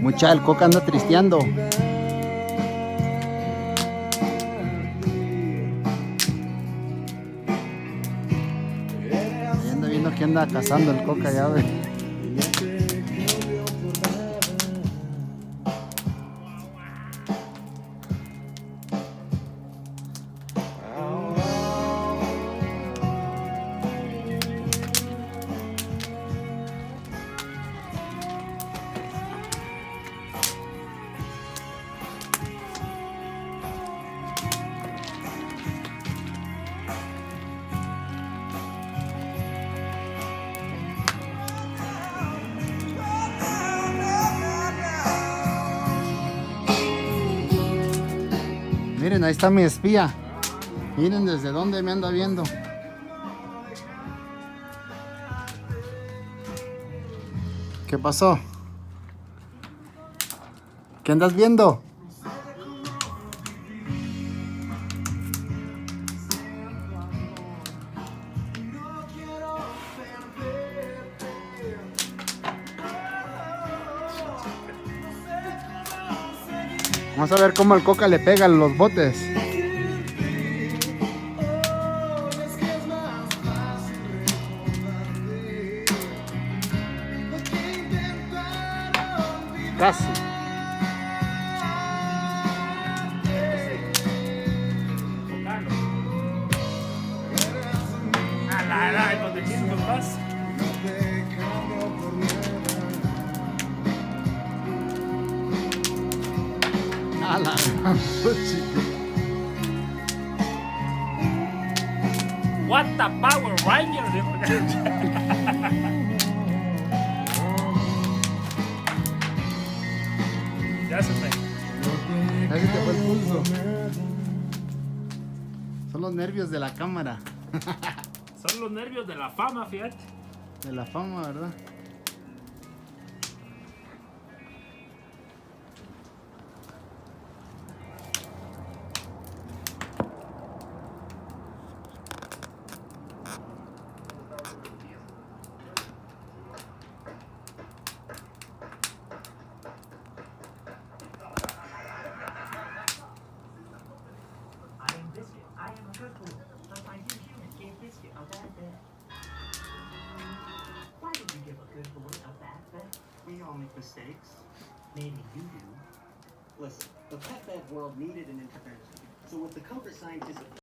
Mucha, el Coca anda tristeando. Ahí anda viendo que anda cazando el Coca, ya ve. Miren, ahí está mi espía. Miren desde dónde me anda viendo. ¿Qué pasó? ¿Qué andas viendo? Vamos a ver cómo el Coca le pega a los botes. Casi. A la What the Power Rangers. Ya se fue. Ahí se te fue el pulso. Son los nervios de la cámara. Son los nervios de la fama, fíjate. De la fama, ¿verdad? We all make mistakes. Maybe you do. Listen, the pet bed world needed an intervention. So with the comfort scientific